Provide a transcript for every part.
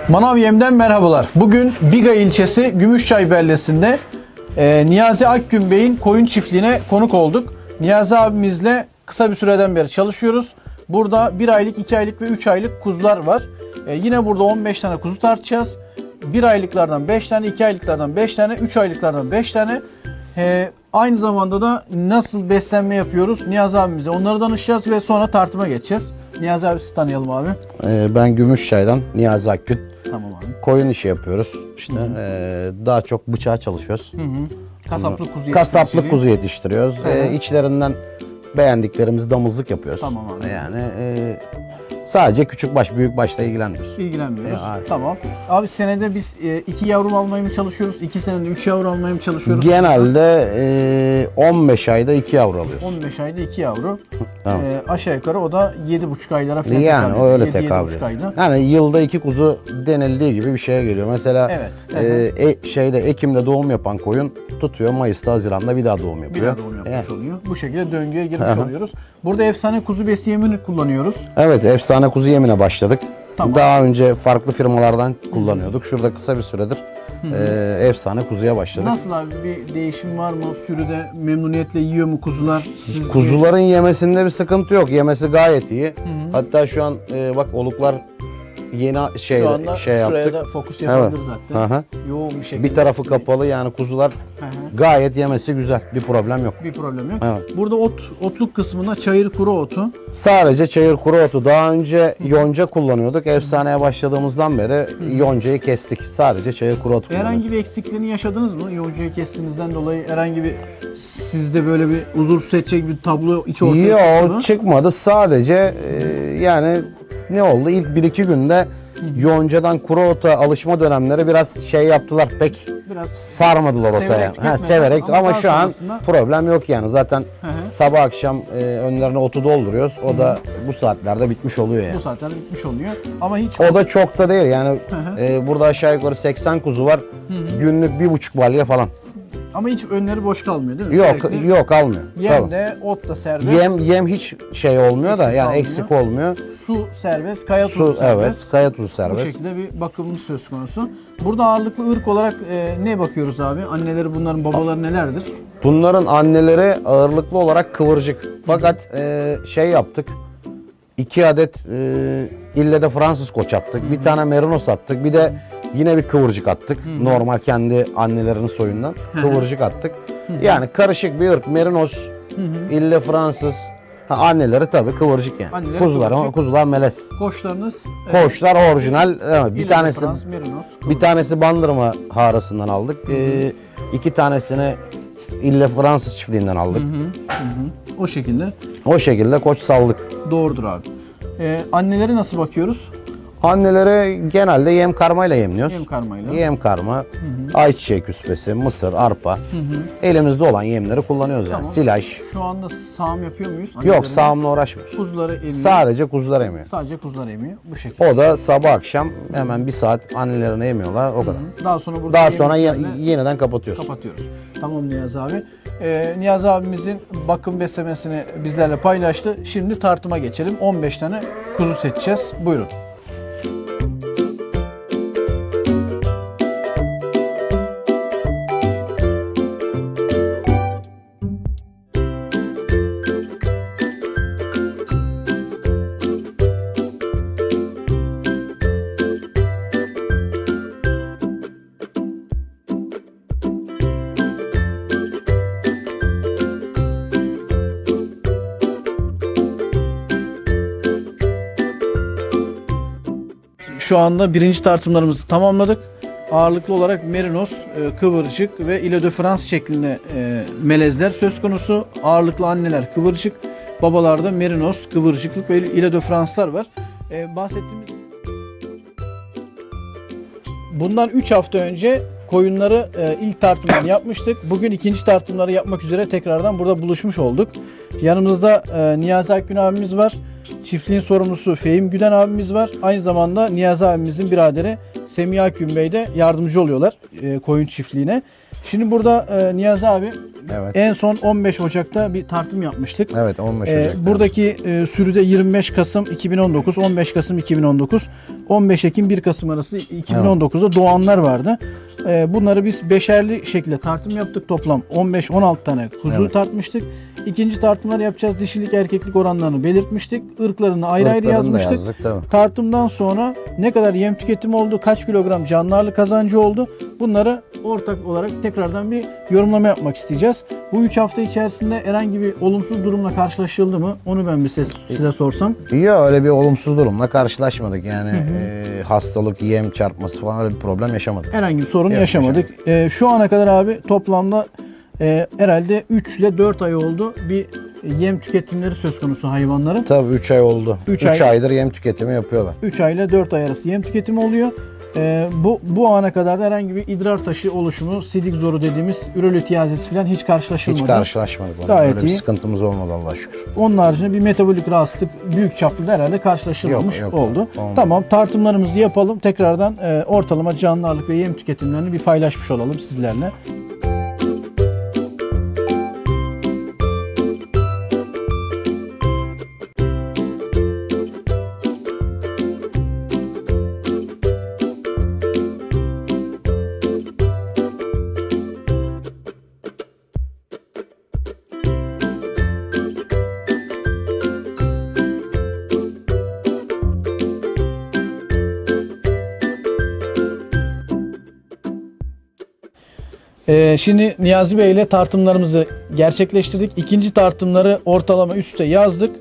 Manav Yem'den merhabalar. Bugün Biga ilçesi Gümüşçay beldesinde Niyazi Akgün Bey'in koyun çiftliğine konuk olduk. Niyazi abimizle kısa bir süreden beri çalışıyoruz. Burada 1 aylık, 2 aylık ve 3 aylık kuzular var. Yine burada 15 tane kuzu tartacağız. 1 aylıklardan 5 tane, 2 aylıklardan 5 tane, 3 aylıklardan 5 tane. Aynı zamanda da nasıl beslenme yapıyoruz Niyazi abimize onları danışacağız ve sonra tartıma geçeceğiz. Niyazi abi sizi tanıyalım abi. Ben Gümüşçay'dan Niyazi Akgün. Tamam abi. Koyun işi yapıyoruz. İşte daha çok bıçağa çalışıyoruz. Kasaplık kuzu yetiştiriyoruz. İçlerinden beğendiklerimiz damızlık yapıyoruz. Tamam abi. Yani sadece küçük baş, büyük başla ilgilenmiyoruz. İlgilenmiyoruz. Tamam. Abi senede biz 2 yavru almaya mı çalışıyoruz? 2 senede 3 yavru almaya mı çalışıyoruz? Genelde 15 ayda 2 yavru alıyoruz. 15 ayda 2 yavru. Tamam. Aşağı yukarı o da 7,5 aylara falan Yani o öyle tekabül. 7,5 ayda. Yani yılda 2 kuzu denildiği gibi bir şeye geliyor. Mesela Ekim'de doğum yapan koyun tutuyor. Mayıs'ta, Haziran'da bir daha doğum yapıyor. Bir daha doğum yapmış oluyor. Bu şekilde döngüye girmiş oluyoruz. Burada efsane kuzu besi yemini kullanıyoruz. Evet, efsane kuzu yemine başladık. Tamam. Daha önce farklı firmalardan kullanıyorduk. Şurada kısa bir süredir efsane kuzuya başladık. Nasıl abi, bir değişim var mı? Sürüde memnuniyetle yiyor mu kuzular? Kuzuların yemesinde bir sıkıntı yok. Yemesi gayet iyi. Hatta şu an bak oluklar yeni şu anda şuraya yaptık. da fokus yapabiliriz zaten. Yoğun bir şekilde. Bir tarafı kapalı, yani kuzular gayet yemesi güzel. Bir problem yok. Bir problem yok. Evet. Burada otluk kısmında çayır kuru otu. Sadece çayır kuru otu. Daha önce yonca kullanıyorduk. Efsaneye başladığımızdan beri yoncayı kestik. Sadece çayır kuru otu kullanıyoruz. Herhangi bir eksikliğini yaşadınız mı? Yoncayı kestiğinizden dolayı herhangi bir sizde böyle bir huzursuz edecek bir tablo hiç ortaya çıktı mı? Yok, çıkmadı. Sadece yani ne oldu? İlk 1-2 günde yoncadan kuru ota alışma dönemleri biraz şey yaptılar. Pek sarmadılar otaya. Severek ama şu an problem yok yani. Zaten sabah akşam önlerine otu dolduruyoruz. O da bu saatlerde bitmiş oluyor yani. Bu saatlerde bitmiş oluyor. Ama hiç o da çok da değil yani. Burada aşağı yukarı 80 kuzu var. Günlük 1,5 balya falan. Ama hiç önleri boş kalmıyor değil mi? Yok almıyor. Yem de ot da serbest. Yem hiç şey olmuyor da yani eksik olmuyor. Su serbest, kaya tuzu serbest. Evet, kaya tuzu serbest. Bu şekilde bir bakımımız söz konusu. Burada ağırlıklı ırk olarak ne bakıyoruz abi? Anneleri bunların, babaları nelerdir? Bunların anneleri ağırlıklı olarak kıvırcık. Fakat şey yaptık. 2 adet ille de Fransız koç attık. Bir tane merinos attık. Bir de yine bir kıvırcık attık. Normal kendi annelerinin soyundan kıvırcık attık. Yani karışık bir ırk. Merinos, ille Fransız. Anneleri tabii kıvırcık yani. Anneleri kuzular melez. Koçlarınız? Koçlar orijinal. Evet, bir Merinos, tanesi Bandırma harasından aldık. 2 tanesini ille Fransız çiftliğinden aldık. O şekilde. O şekilde koç saldık. Doğrudur abi. Anneleri nasıl bakıyoruz? Annelere genelde yem karmayla yemliyoruz. Yem karmayla. Yem karma, ayçiçeği küspesi, mısır, arpa. Elimizde olan yemleri kullanıyoruz yani. Silaj. Şu anda sağım yapıyor muyuz? Yok, sağımla uğraşmıyoruz. Kuzuları emiyor. Sadece kuzular emiyor. Sadece kuzular emiyor bu şekilde. O da sabah akşam hemen 1 saat annelerini emiyorlar, o kadar. Daha sonra yeniden kapatıyoruz. Tamam Niyazi abi. Niyazi abimizin bakım beslemesini bizlerle paylaştı. Şimdi tartıma geçelim. 15 tane kuzu seçeceğiz. Buyurun. Şu anda birinci tartımlarımızı tamamladık. Ağırlıklı olarak merinos, kıvırcık ve ile de France şeklinde melezler söz konusu. Ağırlıklı anneler kıvırcık, babalarda merinos, kıvırcıklık ve ile de France'lar var. Bahsettiğimiz bundan 3 hafta önce koyunları ilk tartımlarını yapmıştık. Bugün ikinci tartımları yapmak üzere tekrardan burada buluşmuş olduk. Yanımızda Niyazi Akgün abimiz var. Çiftliğin sorumlusu Fehim Güden abimiz var. Aynı zamanda Niyazi abimizin biraderi Semih Akgün Bey de yardımcı oluyorlar koyun çiftliğine. Şimdi burada Niyazi abi Evet. en son 15 Ocak'ta bir tartım yapmıştık. Evet 15 Ocak'ta. Buradaki sürüde 25 Kasım 2019, 15 Kasım 2019, 15 Ekim 1 Kasım arası 2019'da doğanlar vardı. Bunları biz beşerli şekilde tartım yaptık. Toplam 15-16 tane kuzu tartmıştık. İkinci tartımları yapacağız. Dişilik erkeklik oranlarını belirtmiştik. Irklarını ayrı ayrı Irklarını da yazmıştık. yazdık, tabii. Tartımdan sonra ne kadar yem tüketimi oldu, kaç kilogram canlı ağırlık kazancı oldu, bunları ortak olarak tekrardan bir yorumlama yapmak isteyeceğiz. Bu 3 hafta içerisinde herhangi bir olumsuz durumla karşılaşıldı mı? Onu ben bir size sorsam. Yok, öyle bir olumsuz durumla karşılaşmadık. Yani hastalık, yem çarpması falan öyle bir problem yaşamadık. Herhangi bir sorun Yok, yaşamadık. Şu ana kadar abi toplamda herhalde 3 ile 4 ay oldu bir yem tüketimleri söz konusu hayvanların. Tabii 3 ay oldu. 3 3 aydır yem tüketimi yapıyorlar. 3 ay ile 4 ay arası yem tüketimi oluyor. Bu ana kadar da herhangi bir idrar taşı oluşumu, sidik zoru dediğimiz ürolitiyazis falan hiç karşılaşılmadı. Hiç karşılaşmadık. Gayet öyle bir iyi. sıkıntımız olmadı Allah'a şükür. Onun haricinde bir metabolik rahatsızlık büyük çaplı da herhalde karşılaşılmamış Yok, oldu. olmadı. Tamam, tartımlarımızı yapalım. Tekrardan ortalama canlı ağırlık ve yem tüketimlerini bir paylaşmış olalım sizlerle. Şimdi Niyazi Bey ile tartımlarımızı gerçekleştirdik. İkinci tartımları ortalama üste yazdık.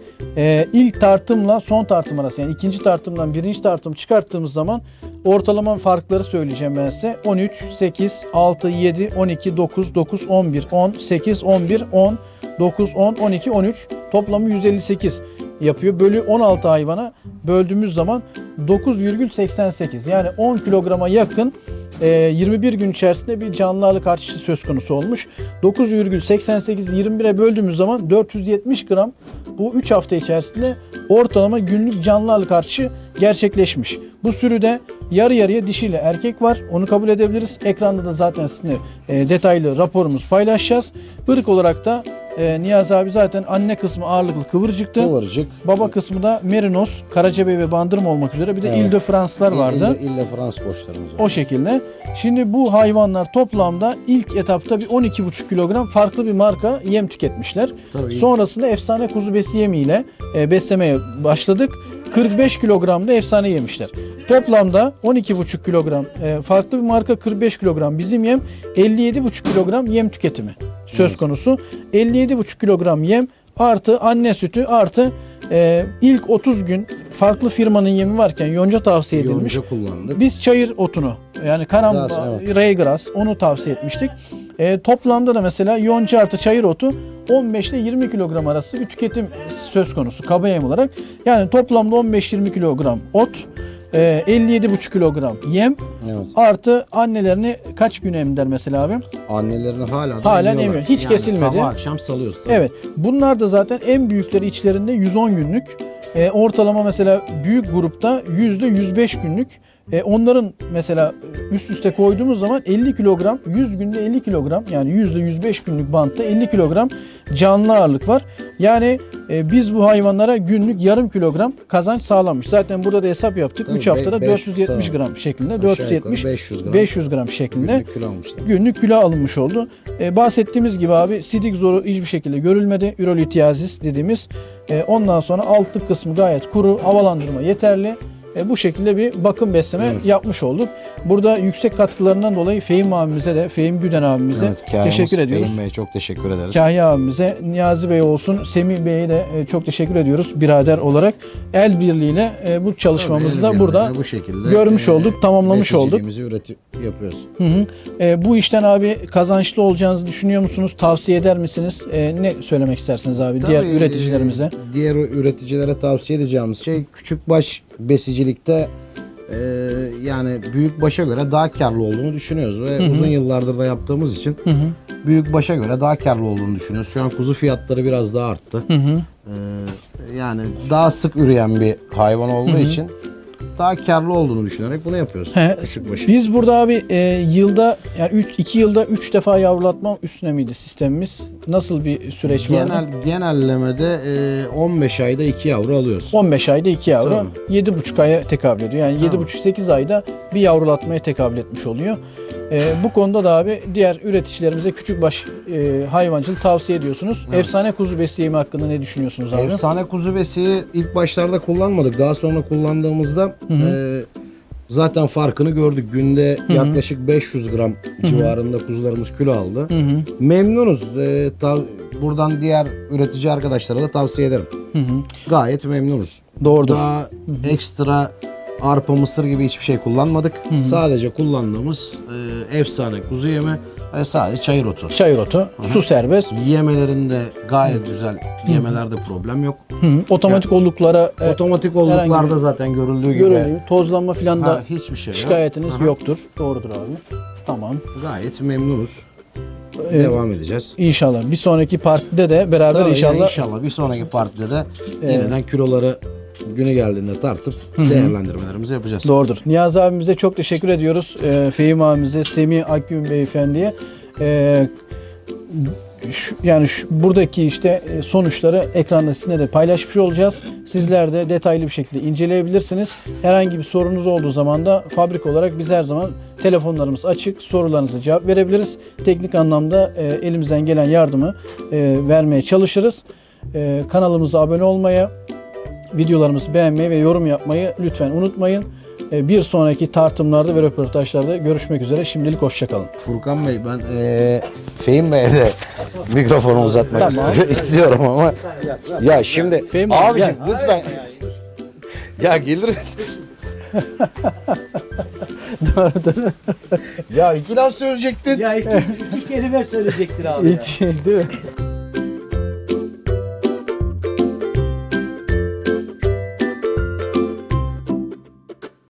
İlk tartımla son tartım arası, yani ikinci tartımdan birinci tartım çıkarttığımız zaman ortalama farkları söyleyeceğim ben size. 13, 8, 6, 7, 12, 9, 9, 11, 10, 8, 11, 10, 9, 10, 12, 13. Toplamı 158 yapıyor. Bölü 16 hayvana böldüğümüz zaman 9,88, yani 10 kilograma yakın 21 gün içerisinde bir canlı ağırlık artışı söz konusu olmuş. 9,88'i 21'e böldüğümüz zaman 470 gram bu 3 hafta içerisinde ortalama günlük canlı ağırlık artışı gerçekleşmiş. Bu sürüde yarı yarıya dişi ile erkek var. Onu kabul edebiliriz. Ekranda da zaten sizinle detaylı raporumuzu paylaşacağız. Irk olarak da Niyazi abi zaten anne kısmı ağırlıklı kıvırcıktı. Kıvırcık. Baba kısmı da Merinos, Karacabey ve Bandırma olmak üzere bir de Evet. Ile de France'lar vardı. İlle Frans koçlarımız var. O şekilde. Şimdi bu hayvanlar toplamda ilk etapta bir 12,5 kilogram farklı bir marka yem tüketmişler. Tabii. Sonrasında efsane kuzu besi yemiyle beslemeye başladık. 45 kilogram da efsane yemişler. Toplamda 12,5 kilogram farklı bir marka, 45 kilogram bizim yem, 57,5 kilogram yem tüketimi söz konusu. 57,5 kilogram yem artı anne sütü artı ilk 30 gün farklı firmanın yemi varken yonca tavsiye edilmiş. Yonca kullandık. Biz çayır otunu, yani karamba, Evet. raygrass, onu tavsiye etmiştik. Toplamda da mesela yonca artı çayır otu 15 ile 20 kilogram arası bir tüketim söz konusu kaba yem olarak. Yani toplamda 15-20 kilogram ot, 57,5 kilogram yem Evet. artı annelerini kaç gün emdiler mesela abi? Annelerini hala Halen emiyorlar. emiyor. Hiç kesilmedi. Sabah akşam salıyoruz. tabii. Evet. Bunlar da zaten en büyükleri içlerinde 110 günlük. Ortalama mesela büyük grupta %105 günlük. Onların mesela üst üste koyduğumuz zaman 50 kilogram, 100 günde 50 kilogram, yani %105 günlük bantta 50 kilogram canlı ağırlık var. Yani biz bu hayvanlara günlük yarım kilogram kazanç sağlamış. Zaten burada da hesap yaptık. Tabii, 3 haftada 470 tabii. gram şeklinde, Aşağı 470 yukarı 500 gram. 500 gram şeklinde Günlük kilo almışlar. günlük kilo alınmış oldu. Bahsettiğimiz gibi abi sidik zoru hiçbir şekilde görülmedi. Ürolitiyazis dediğimiz. Ondan sonra altlık kısmı gayet kuru, havalandırma yeterli. Bu şekilde bir bakım besleme yapmış olduk. Burada yüksek katkılarından dolayı Fehim abimize de, Fehim Güden abimize teşekkür ediyoruz. Fehim Bey çok teşekkür ederiz. Kahya abimize, Niyazi Bey olsun, Semih Bey'e de çok teşekkür ediyoruz birader olarak. El birliğiyle bu çalışmamızı da burada bu şekilde görmüş olduk, tamamlamış olduk. besiciliğimizi yapıyoruz. Hı hı. Bu işten abi kazançlı olacağınızı düşünüyor musunuz? Tavsiye eder misiniz? Ne söylemek istersiniz abi diğer Tabii, üreticilerimize? Diğer üreticilere tavsiye edeceğimiz şey küçük baş besicilikte yani büyük başa göre daha karlı olduğunu düşünüyoruz ve uzun yıllardır da yaptığımız için büyük başa göre daha karlı olduğunu düşünüyoruz. Şu an kuzu fiyatları biraz daha arttı. yani daha sık üreyen bir hayvan olduğu için daha karlı olduğunu düşünerek bunu yapıyoruz. He, Küçük başı. Biz burada abi yılda yani 2 yılda 3 defa yavrulatma üstüne miydi sistemimiz? Nasıl bir süreç vardı? Genellemede 15 ayda 2 yavru alıyoruz. 15 ayda 2 yavru, Tabii. 7,5 aya tekabül ediyor. Yani Tamam. 7,5-8 ayda bir yavrulatmaya tekabül etmiş oluyor. Bu konuda da abi diğer üreticilerimize küçükbaş hayvancılık tavsiye ediyorsunuz. Evet. Efsane kuzu besi yemi hakkında ne düşünüyorsunuz abi? Efsane kuzu besiyi ilk başlarda kullanmadık. Daha sonra kullandığımızda zaten farkını gördük. Günde yaklaşık 500 gram civarında kuzularımız kilo aldı. Memnunuz. Buradan diğer üretici arkadaşlara da tavsiye ederim. Gayet memnunuz. Doğrudur. Daha ekstra arpa, mısır gibi hiçbir şey kullanmadık. Sadece kullandığımız efsane kuzu yemi ve sadece çayır otu. Çayır otu, su serbest. Yemelerinde gayet güzel. Yemelerde problem yok. Otomatik olduklara Otomatik herhangi olduklarda bir zaten görüldüğü gibi görüldüğü, tozlanma falan da hiçbir şey yok. şikayetiniz Aha. yoktur. Doğrudur abi. Tamam. Gayet memnunuz. Devam edeceğiz. İnşallah. Bir sonraki partide de beraber Tabii inşallah. inşallah bir sonraki partide de yeniden kiloları günü geldiğinde tartıp değerlendirmelerimizi yapacağız. Doğrudur. Niyazi abimize çok teşekkür ediyoruz. Fehim abimize, Semih Akgün beyefendiye. Buradaki işte sonuçları ekranda sizinle de paylaşmış olacağız. Sizler de detaylı bir şekilde inceleyebilirsiniz. Herhangi bir sorunuz olduğu zaman da fabrika olarak biz her zaman telefonlarımız açık. Sorularınıza cevap verebiliriz. Teknik anlamda elimizden gelen yardımı vermeye çalışırız. Kanalımıza abone olmayı, videolarımızı beğenmeyi ve yorum yapmayı lütfen unutmayın. Bir sonraki tartımlarda ve röportajlarda görüşmek üzere. Şimdilik hoşçakalın. Furkan Bey ben Fehim Bey'e de mikrofonu uzatmak Tamam. istiyorum ama ya şimdi Fehim abi, abiciğim gel. lütfen ya gelir misin? Doğrudur. Ya 2 laf söyleyecektin. Ya iki kelime söyleyecektir abi ya. Hiç değil mi?